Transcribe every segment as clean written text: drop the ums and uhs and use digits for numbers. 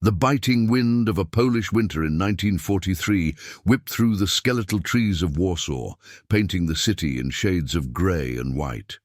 The biting wind of a Polish winter in 1943 whipped through the skeletal trees of Warsaw, painting the city in shades of grey and white.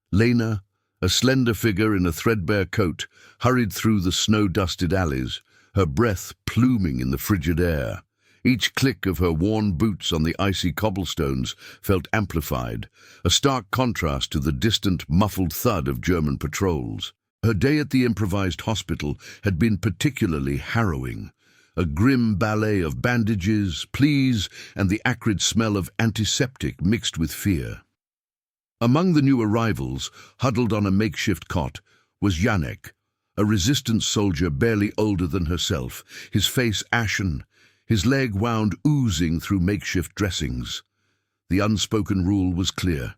Lena, a slender figure in a threadbare coat, hurried through the snow-dusted alleys, her breath pluming in the frigid air. Each click of her worn boots on the icy cobblestones felt amplified, a stark contrast to the distant, muffled thud of German patrols. Her day at the improvised hospital had been particularly harrowing. A grim ballet of bandages, pleas, and the acrid smell of antiseptic mixed with fear. Among the new arrivals, huddled on a makeshift cot, was Janek, a resistance soldier barely older than herself, his face ashen, his leg wound oozing through makeshift dressings. The unspoken rule was clear.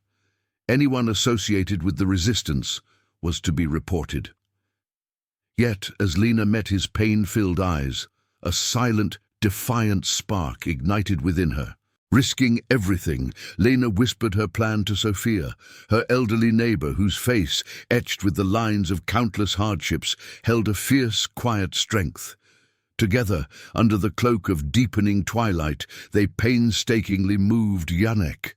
Anyone associated with the resistance was to be reported. Yet, as Lena met his pain-filled eyes, a silent, defiant spark ignited within her. Risking everything, Lena whispered her plan to Sophia, her elderly neighbor whose face, etched with the lines of countless hardships, held a fierce, quiet strength. Together, under the cloak of deepening twilight, they painstakingly moved Janek.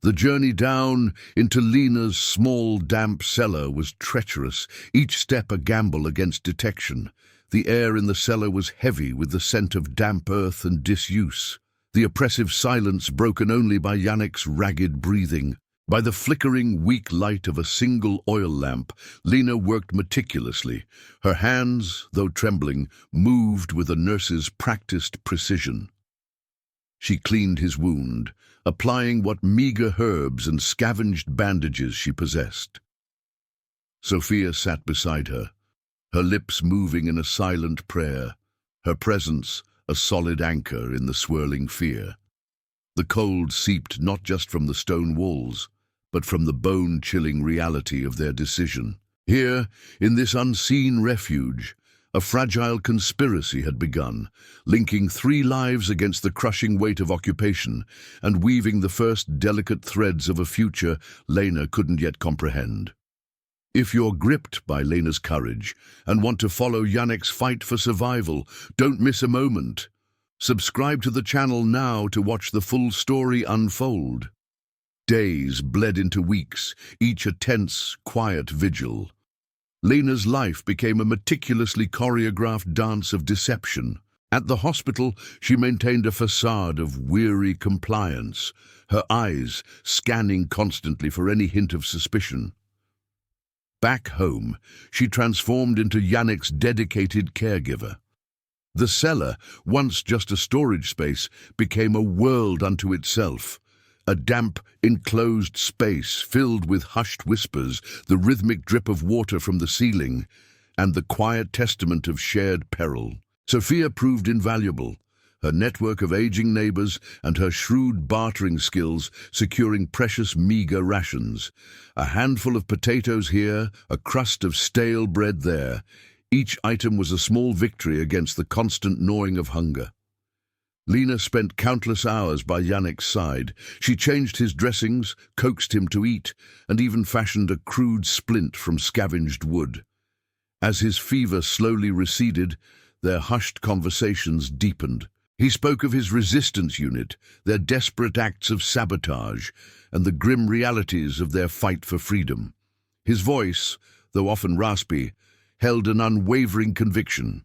The journey down into Lena's small, damp cellar was treacherous, each step a gamble against detection. The air in the cellar was heavy with the scent of damp earth and disuse. The oppressive silence broken only by Janek's ragged breathing. By the flickering, weak light of a single oil lamp, Lena worked meticulously. Her hands, though trembling, moved with a nurse's practiced precision. She cleaned his wound, applying what meager herbs and scavenged bandages she possessed. Sophia sat beside her, her lips moving in a silent prayer, her presence a solid anchor in the swirling fear. The cold seeped not just from the stone walls, but from the bone-chilling reality of their decision. Here, in this unseen refuge, a fragile conspiracy had begun, linking 3 lives against the crushing weight of occupation and weaving the first delicate threads of a future Lena couldn't yet comprehend. If you're gripped by Lena's courage and want to follow Janek's fight for survival, don't miss a moment. Subscribe to the channel now to watch the full story unfold. Days bled into weeks, each a tense, quiet vigil. Lena's life became a meticulously choreographed dance of deception. At the hospital, she maintained a facade of weary compliance, her eyes scanning constantly for any hint of suspicion. Back home, she transformed into Janek's dedicated caregiver. The cellar, once just a storage space, became a world unto itself. A damp, enclosed space filled with hushed whispers, the rhythmic drip of water from the ceiling, and the quiet testament of shared peril. Sophia proved invaluable, her network of aging neighbors and her shrewd bartering skills securing precious meager rations. A handful of potatoes here, a crust of stale bread there. Each item was a small victory against the constant gnawing of hunger. Lena spent countless hours by Janek's side. She changed his dressings, coaxed him to eat, and even fashioned a crude splint from scavenged wood. As his fever slowly receded, their hushed conversations deepened. He spoke of his resistance unit, their desperate acts of sabotage, and the grim realities of their fight for freedom. His voice, though often raspy, held an unwavering conviction.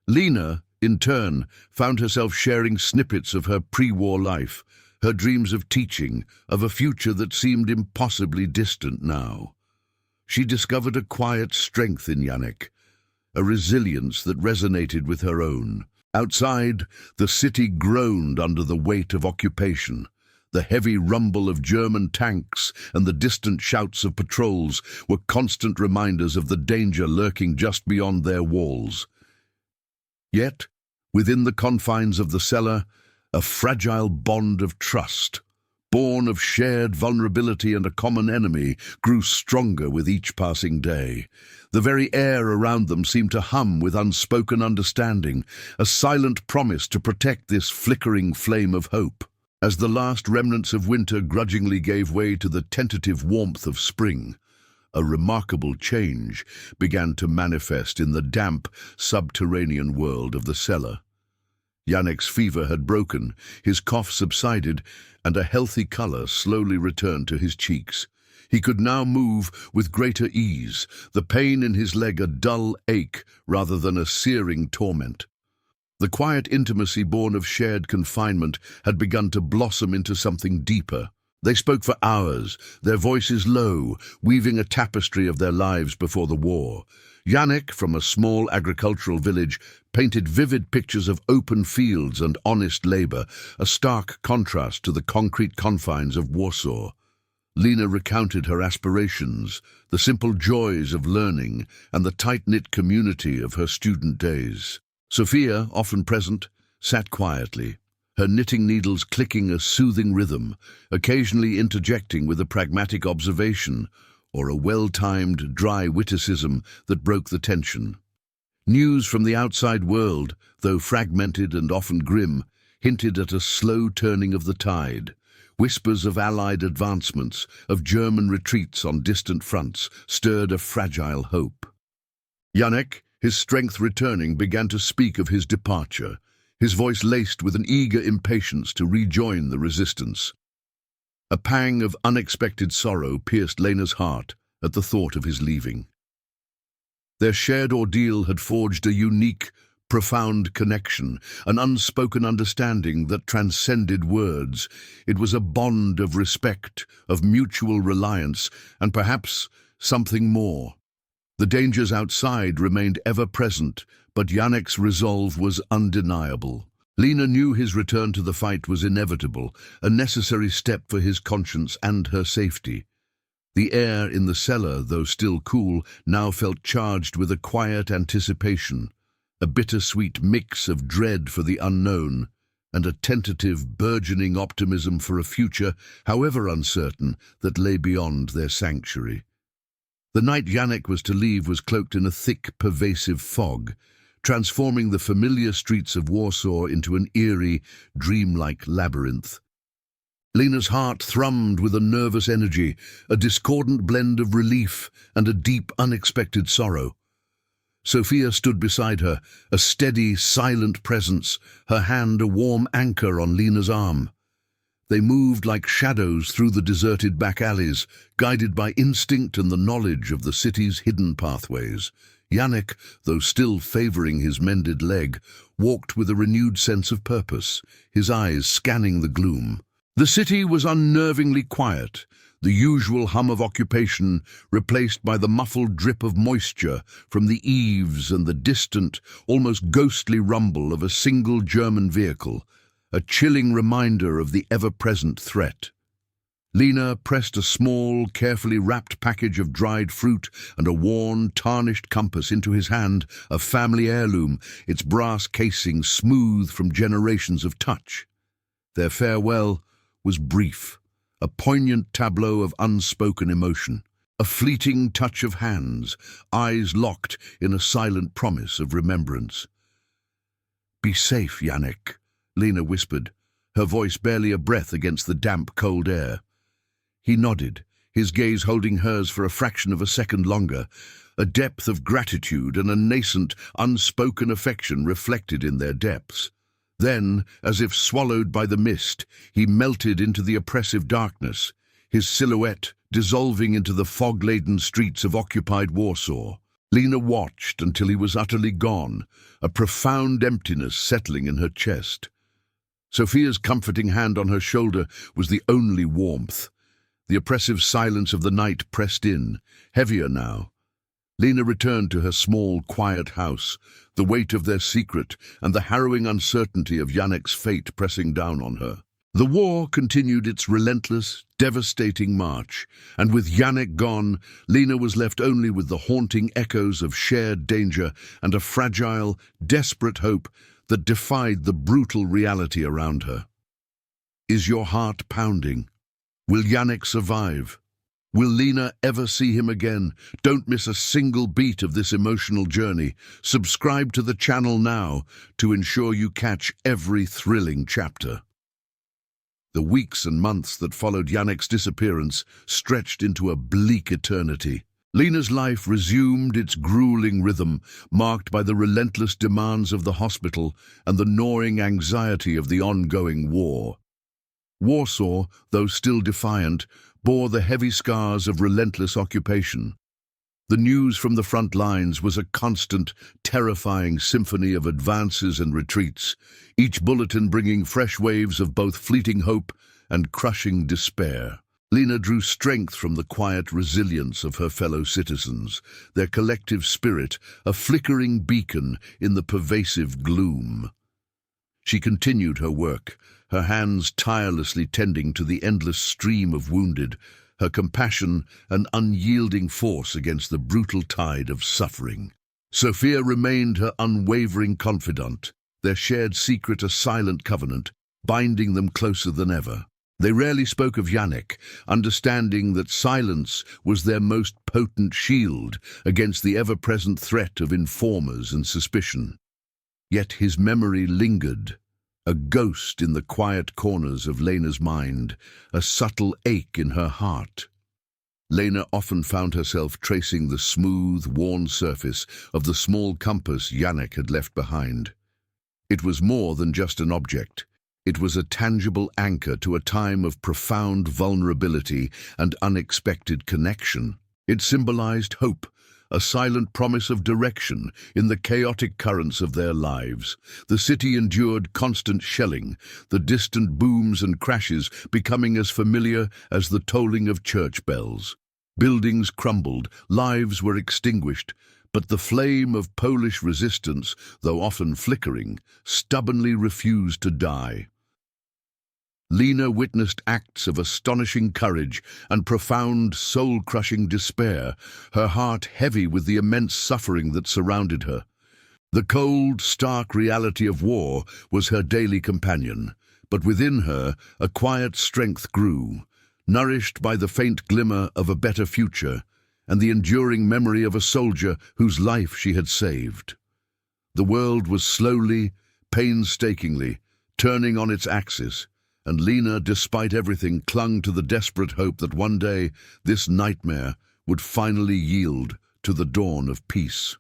Lena, in turn, found herself sharing snippets of her pre-war life, her dreams of teaching, of a future that seemed impossibly distant now. She discovered a quiet strength in Janek, a resilience that resonated with her own. Outside, the city groaned under the weight of occupation. The heavy rumble of German tanks and the distant shouts of patrols were constant reminders of the danger lurking just beyond their walls. Yet, within the confines of the cellar, a fragile bond of trust, born of shared vulnerability and a common enemy, grew stronger with each passing day. The very air around them seemed to hum with unspoken understanding, a silent promise to protect this flickering flame of hope. As the last remnants of winter grudgingly gave way to the tentative warmth of spring, a remarkable change began to manifest in the damp, subterranean world of the cellar. Janek's fever had broken, his cough subsided, and a healthy color slowly returned to his cheeks. He could now move with greater ease, the pain in his leg a dull ache rather than a searing torment. The quiet intimacy born of shared confinement had begun to blossom into something deeper. They spoke for hours, their voices low, weaving a tapestry of their lives before the war. Janek, from a small agricultural village, painted vivid pictures of open fields and honest labor, a stark contrast to the concrete confines of Warsaw. Lena recounted her aspirations, the simple joys of learning, and the tight-knit community of her student days. Sophia, often present, sat quietly, her knitting needles clicking a soothing rhythm, occasionally interjecting with a pragmatic observation or a well-timed, dry witticism that broke the tension. News from the outside world, though fragmented and often grim, hinted at a slow turning of the tide. Whispers of Allied advancements, of German retreats on distant fronts, stirred a fragile hope. Janek, his strength returning, began to speak of his departure, his voice laced with an eager impatience to rejoin the resistance. A pang of unexpected sorrow pierced Lena's heart at the thought of his leaving. Their shared ordeal had forged a unique, profound connection, an unspoken understanding that transcended words. It was a bond of respect, of mutual reliance, and perhaps something more. The dangers outside remained ever present, but Janek's resolve was undeniable. Lena knew his return to the fight was inevitable, a necessary step for his conscience and her safety. The air in the cellar, though still cool, now felt charged with a quiet anticipation, a bittersweet mix of dread for the unknown and a tentative, burgeoning optimism for a future, however uncertain, that lay beyond their sanctuary. The night Janek was to leave was cloaked in a thick, pervasive fog, transforming the familiar streets of Warsaw into an eerie, dreamlike labyrinth. Lena's heart thrummed with a nervous energy, a discordant blend of relief and a deep, unexpected sorrow. Sophia stood beside her, a steady, silent presence, her hand a warm anchor on Lena's arm. They moved like shadows through the deserted back alleys, guided by instinct and the knowledge of the city's hidden pathways. Janek, though still favoring his mended leg, walked with a renewed sense of purpose, his eyes scanning the gloom. The city was unnervingly quiet, the usual hum of occupation replaced by the muffled drip of moisture from the eaves and the distant, almost ghostly rumble of a single German vehicle, a chilling reminder of the ever-present threat. Lena pressed a small, carefully wrapped package of dried fruit and a worn, tarnished compass into his hand, a family heirloom, its brass casing smooth from generations of touch. Their farewell was brief, a poignant tableau of unspoken emotion, a fleeting touch of hands, eyes locked in a silent promise of remembrance. "Be safe, Janek," Lena whispered, her voice barely a breath against the damp, cold air. He nodded, his gaze holding hers for a fraction of a second longer, a depth of gratitude and a nascent, unspoken affection reflected in their depths. Then, as if swallowed by the mist, he melted into the oppressive darkness, his silhouette dissolving into the fog-laden streets of occupied Warsaw. Lena watched until he was utterly gone, a profound emptiness settling in her chest. Sophia's comforting hand on her shoulder was the only warmth. The oppressive silence of the night pressed in, heavier now. Lena returned to her small, quiet house, the weight of their secret and the harrowing uncertainty of Janek's fate pressing down on her. The war continued its relentless, devastating march, and with Janek gone, Lena was left only with the haunting echoes of shared danger and a fragile, desperate hope that defied the brutal reality around her. Is your heart pounding? Will Janek survive? Will Lena ever see him again? Don't miss a single beat of this emotional journey. Subscribe to the channel now to ensure you catch every thrilling chapter. The weeks and months that followed Janek's disappearance stretched into a bleak eternity. Lena's life resumed its grueling rhythm, marked by the relentless demands of the hospital and the gnawing anxiety of the ongoing war. Warsaw, though still defiant, bore the heavy scars of relentless occupation. The news from the front lines was a constant, terrifying symphony of advances and retreats, each bulletin bringing fresh waves of both fleeting hope and crushing despair. Lena drew strength from the quiet resilience of her fellow citizens, their collective spirit a flickering beacon in the pervasive gloom. She continued her work, her hands tirelessly tending to the endless stream of wounded, her compassion an unyielding force against the brutal tide of suffering. Sophia remained her unwavering confidant, their shared secret a silent covenant, binding them closer than ever. They rarely spoke of Janek, understanding that silence was their most potent shield against the ever-present threat of informers and suspicion. Yet his memory lingered, a ghost in the quiet corners of Lena's mind, a subtle ache in her heart. Lena often found herself tracing the smooth, worn surface of the small compass Janek had left behind. It was more than just an object. It was a tangible anchor to a time of profound vulnerability and unexpected connection. It symbolized hope, a silent promise of direction in the chaotic currents of their lives. The city endured constant shelling, the distant booms and crashes becoming as familiar as the tolling of church bells. Buildings crumbled, lives were extinguished, but the flame of Polish resistance, though often flickering, stubbornly refused to die. Lena witnessed acts of astonishing courage and profound, soul-crushing despair, her heart heavy with the immense suffering that surrounded her. The cold, stark reality of war was her daily companion, but within her a quiet strength grew, nourished by the faint glimmer of a better future and the enduring memory of a soldier whose life she had saved. The world was slowly, painstakingly, turning on its axis, and Lena, despite everything, clung to the desperate hope that one day this nightmare would finally yield to the dawn of peace.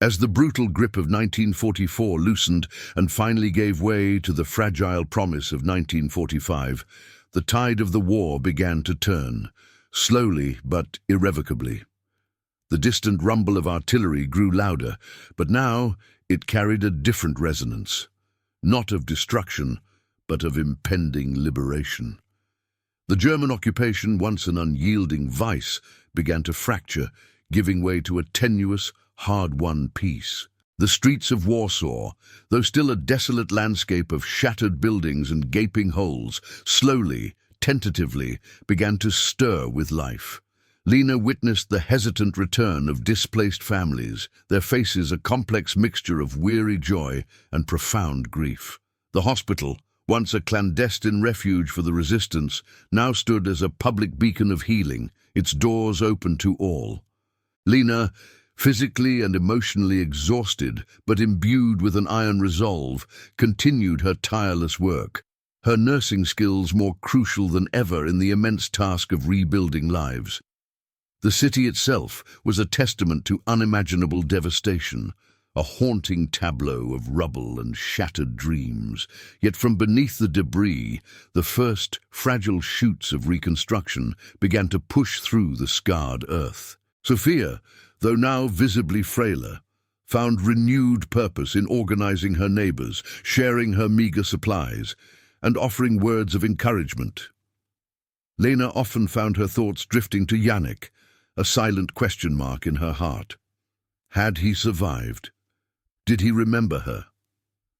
As the brutal grip of 1944 loosened and finally gave way to the fragile promise of 1945, the tide of the war began to turn, slowly but irrevocably. The distant rumble of artillery grew louder, but now it carried a different resonance, not of destruction, but of impending liberation. The German occupation, once an unyielding vice, began to fracture, giving way to a tenuous, hard-won peace. The streets of Warsaw, though still a desolate landscape of shattered buildings and gaping holes, slowly, tentatively, began to stir with life. Lena witnessed the hesitant return of displaced families, their faces a complex mixture of weary joy and profound grief. The hospital, once a clandestine refuge for the resistance, now stood as a public beacon of healing, its doors open to all. Lena, physically and emotionally exhausted, but imbued with an iron resolve, continued her tireless work, her nursing skills more crucial than ever in the immense task of rebuilding lives. The city itself was a testament to unimaginable devastation, a haunting tableau of rubble and shattered dreams. Yet from beneath the debris, the first fragile shoots of reconstruction began to push through the scarred earth. Sophia, though now visibly frailer, found renewed purpose in organizing her neighbors, sharing her meager supplies, and offering words of encouragement. Lena often found her thoughts drifting to Janek, a silent question mark in her heart. Had he survived? Did he remember her?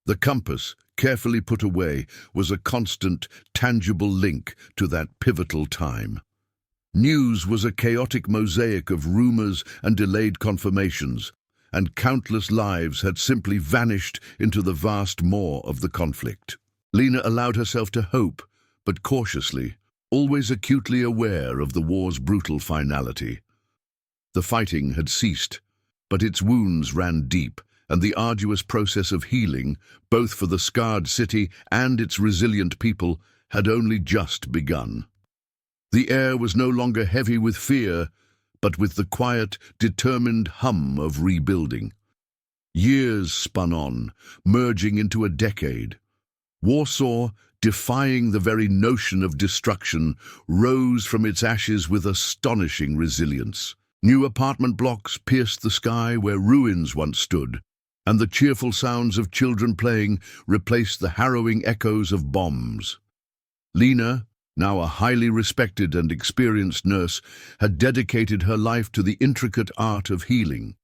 The compass, carefully put away, was a constant, tangible link to that pivotal time. News was a chaotic mosaic of rumors and delayed confirmations, and countless lives had simply vanished into the vast maw of the conflict. Lena allowed herself to hope, but cautiously, always acutely aware of the war's brutal finality. The fighting had ceased, but its wounds ran deep, and the arduous process of healing, both for the scarred city and its resilient people, had only just begun. The air was no longer heavy with fear, but with the quiet, determined hum of rebuilding. Years spun on, merging into a decade. Warsaw, defying the very notion of destruction, rose from its ashes with astonishing resilience. New apartment blocks pierced the sky where ruins once stood, and the cheerful sounds of children playing replaced the harrowing echoes of bombs. Lena, now a highly respected and experienced nurse, had dedicated her life to the intricate art of healing,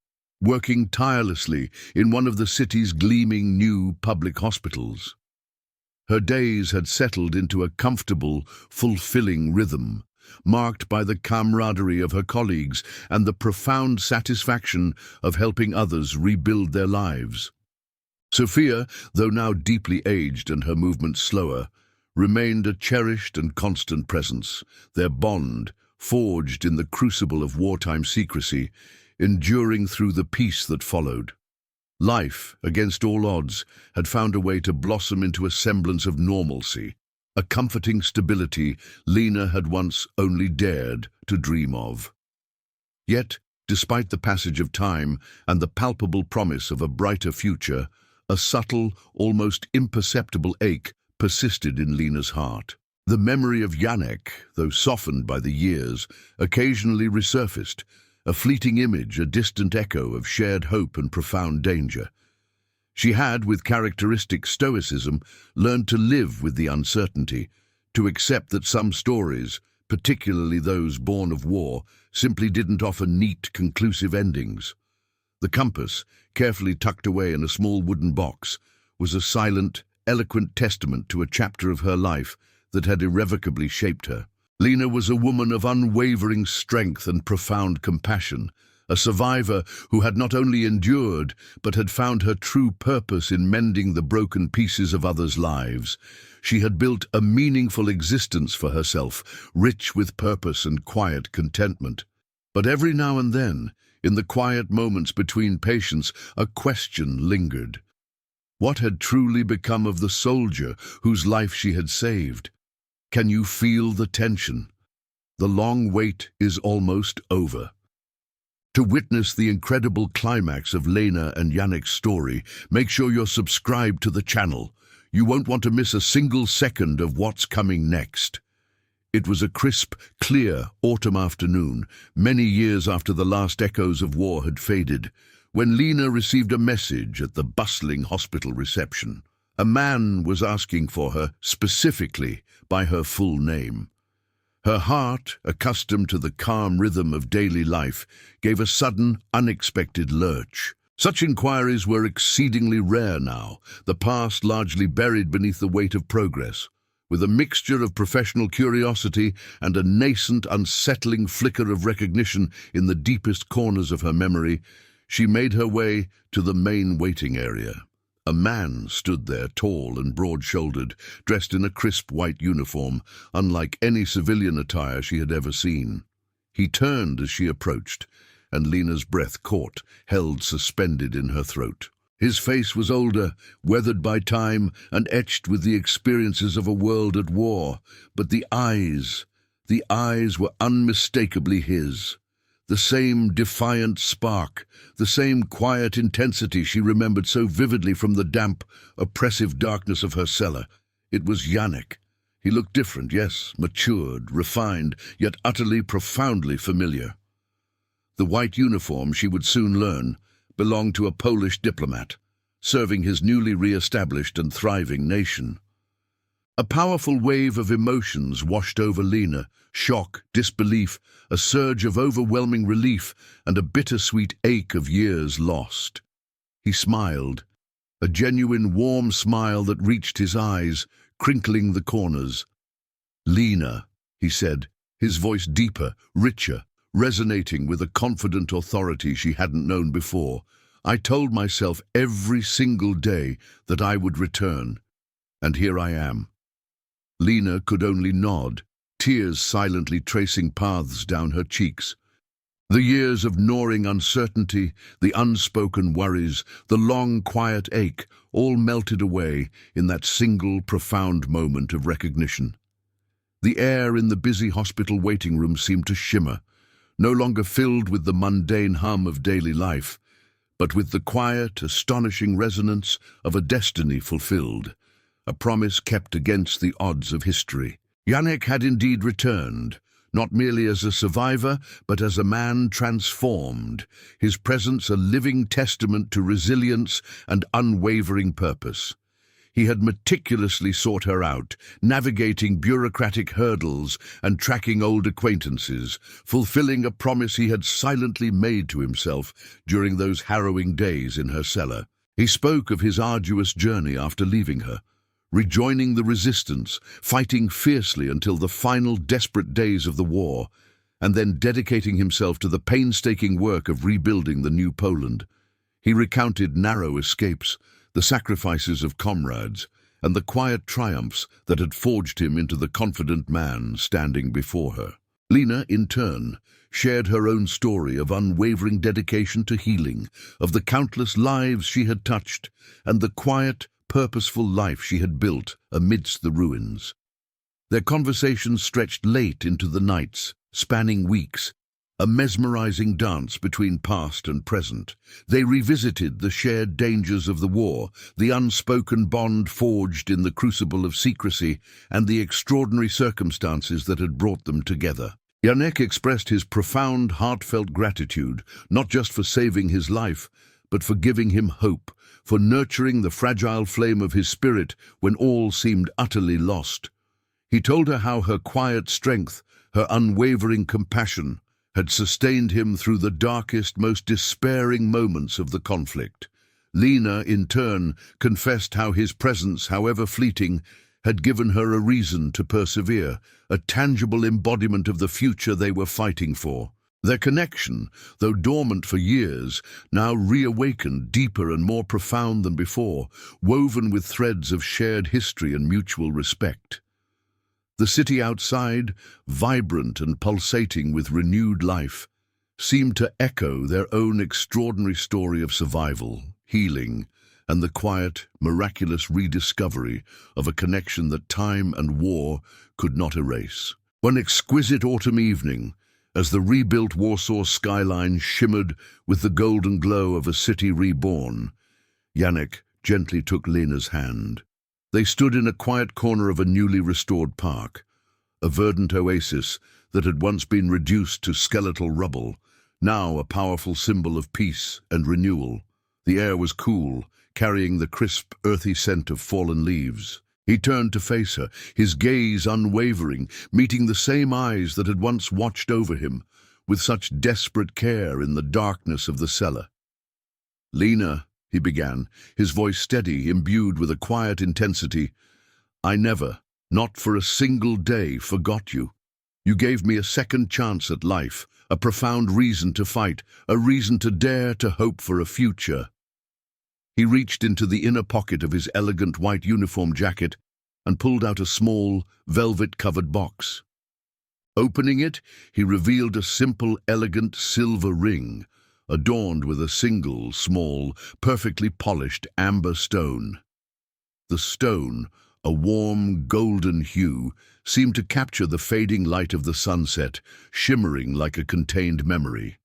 working tirelessly in one of the city's gleaming new public hospitals. Her days had settled into a comfortable, fulfilling rhythm, marked by the camaraderie of her colleagues and the profound satisfaction of helping others rebuild their lives. Sophia, though now deeply aged and her movements slower, remained a cherished and constant presence, their bond, forged in the crucible of wartime secrecy, enduring through the peace that followed. Life, against all odds, had found a way to blossom into a semblance of normalcy, a comforting stability Lena had once only dared to dream of. Yet, despite the passage of time and the palpable promise of a brighter future, a subtle, almost imperceptible ache persisted in Lena's heart. The memory of Janek, though softened by the years, occasionally resurfaced, a fleeting image, a distant echo of shared hope and profound danger. She had, with characteristic stoicism, learned to live with the uncertainty, to accept that some stories, particularly those born of war, simply didn't offer neat, conclusive endings. The compass, carefully tucked away in a small wooden box, was a silent, eloquent testament to a chapter of her life that had irrevocably shaped her. Lena was a woman of unwavering strength and profound compassion, a survivor who had not only endured, but had found her true purpose in mending the broken pieces of others' lives. She had built a meaningful existence for herself, rich with purpose and quiet contentment. But every now and then, in the quiet moments between patients, a question lingered. What had truly become of the soldier whose life she had saved? Can you feel the tension? The long wait is almost over. To witness the incredible climax of Lena and Janek's story, make sure you're subscribed to the channel. You won't want to miss a single second of what's coming next. It was a crisp, clear autumn afternoon, many years after the last echoes of war had faded, when Lena received a message at the bustling hospital reception. A man was asking for her, specifically by her full name. Her heart, accustomed to the calm rhythm of daily life, gave a sudden, unexpected lurch. Such inquiries were exceedingly rare now, the past largely buried beneath the weight of progress. With a mixture of professional curiosity and a nascent, unsettling flicker of recognition in the deepest corners of her memory, she made her way to the main waiting area. A man stood there, tall and broad-shouldered, dressed in a crisp white uniform, unlike any civilian attire she had ever seen. He turned as she approached, and Lena's breath caught, held suspended in her throat. His face was older, weathered by time, and etched with the experiences of a world at war, but the eyes were unmistakably his. The same defiant spark, the same quiet intensity she remembered so vividly from the damp, oppressive darkness of her cellar. It was Janek. He looked different, yes, matured, refined, yet utterly, profoundly familiar. The white uniform, she would soon learn, belonged to a Polish diplomat, serving his newly re-established and thriving nation. A powerful wave of emotions washed over Lena: shock, disbelief, a surge of overwhelming relief, and a bittersweet ache of years lost. He smiled, a genuine warm smile that reached his eyes, crinkling the corners. "Lena," he said, his voice deeper, richer, resonating with a confident authority she hadn't known before. "I told myself every single day that I would return, and here I am." Lena could only nod, tears silently tracing paths down her cheeks. The years of gnawing uncertainty, the unspoken worries, the long quiet ache, all melted away in that single profound moment of recognition. The air in the busy hospital waiting room seemed to shimmer. no longer filled with the mundane hum of daily life, but with the quiet, astonishing resonance of a destiny fulfilled, a promise kept against the odds of history. Janek had indeed returned, not merely as a survivor, but as a man transformed, his presence a living testament to resilience and unwavering purpose. He had meticulously sought her out, navigating bureaucratic hurdles and tracking old acquaintances, fulfilling a promise he had silently made to himself during those harrowing days in her cellar. He spoke of his arduous journey after leaving her, rejoining the resistance, fighting fiercely until the final desperate days of the war, and then dedicating himself to the painstaking work of rebuilding the new Poland. He recounted narrow escapes, the sacrifices of comrades, and the quiet triumphs that had forged him into the confident man standing before her. Lena, in turn, shared her own story of unwavering dedication to healing, of the countless lives she had touched, and the quiet, purposeful life she had built amidst the ruins. Their conversations stretched late into the nights, spanning weeks, a mesmerizing dance between past and present. They revisited the shared dangers of the war, the unspoken bond forged in the crucible of secrecy, and the extraordinary circumstances that had brought them together. Janek expressed his profound, heartfelt gratitude, not just for saving his life, but for giving him hope, for nurturing the fragile flame of his spirit when all seemed utterly lost. He told her how her quiet strength, her unwavering compassion, had sustained him through the darkest, most despairing moments of the conflict. Lena, in turn, confessed how his presence, however fleeting, had given her a reason to persevere, a tangible embodiment of the future they were fighting for. Their connection, though dormant for years, now reawakened, deeper and more profound than before, woven with threads of shared history and mutual respect. The city outside, vibrant and pulsating with renewed life, seemed to echo their own extraordinary story of survival, healing, and the quiet, miraculous rediscovery of a connection that time and war could not erase. One exquisite autumn evening, as the rebuilt Warsaw skyline shimmered with the golden glow of a city reborn, Janek gently took Lena's hand. They stood in a quiet corner of a newly restored park, a verdant oasis that had once been reduced to skeletal rubble, now a powerful symbol of peace and renewal. The air was cool, carrying the crisp, earthy scent of fallen leaves. He turned to face her, his gaze unwavering, meeting the same eyes that had once watched over him with such desperate care in the darkness of the cellar. "Lena," he began, his voice steady, imbued with a quiet intensity, "I never, not for a single day, forgot you. You gave me a second chance at life, a profound reason to fight, a reason to dare to hope for a future." He reached into the inner pocket of his elegant white uniform jacket and pulled out a small, velvet-covered box. Opening it, he revealed a simple, elegant silver ring, adorned with a single, small, perfectly polished amber stone. The stone, a warm, golden hue, seemed to capture the fading light of the sunset, shimmering like a contained memory.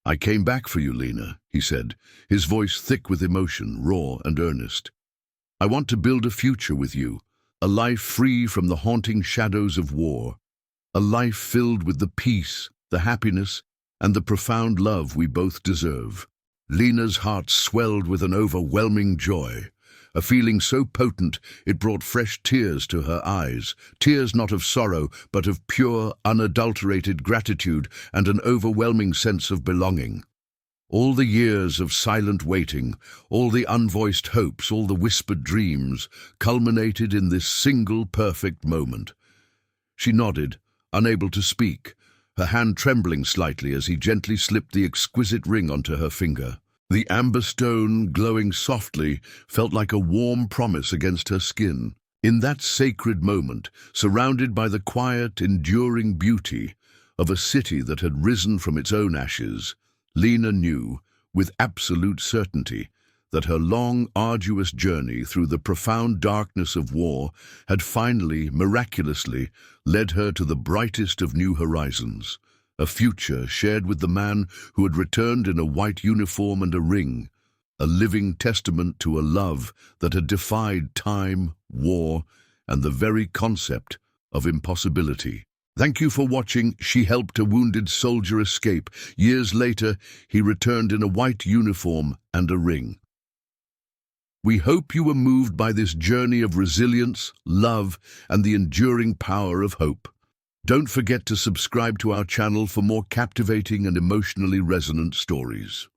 "I came back for you, Lena," he said, his voice thick with emotion, raw and earnest. "I want to build a future with you, a life free from the haunting shadows of war, a life filled with the peace, the happiness, and the profound love we both deserve." Lena's heart swelled with an overwhelming joy, a feeling so potent it brought fresh tears to her eyes, tears not of sorrow, but of pure, unadulterated gratitude and an overwhelming sense of belonging. All the years of silent waiting, all the unvoiced hopes, all the whispered dreams, culminated in this single perfect moment. She nodded, unable to speak, her hand trembling slightly as he gently slipped the exquisite ring onto her finger. The amber stone, glowing softly, felt like a warm promise against her skin. In that sacred moment, surrounded by the quiet, enduring beauty of a city that had risen from its own ashes, Lena knew, with absolute certainty, that her long, arduous journey through the profound darkness of war had finally, miraculously, led her to the brightest of new horizons, a future shared with the man who had returned in a white uniform and a ring, a living testament to a love that had defied time, war, and the very concept of impossibility. Thank you for watching. She helped a wounded soldier escape. Years later, he returned in a white uniform and a ring. We hope you were moved by this journey of resilience, love, and the enduring power of hope. Don't forget to subscribe to our channel for more captivating and emotionally resonant stories.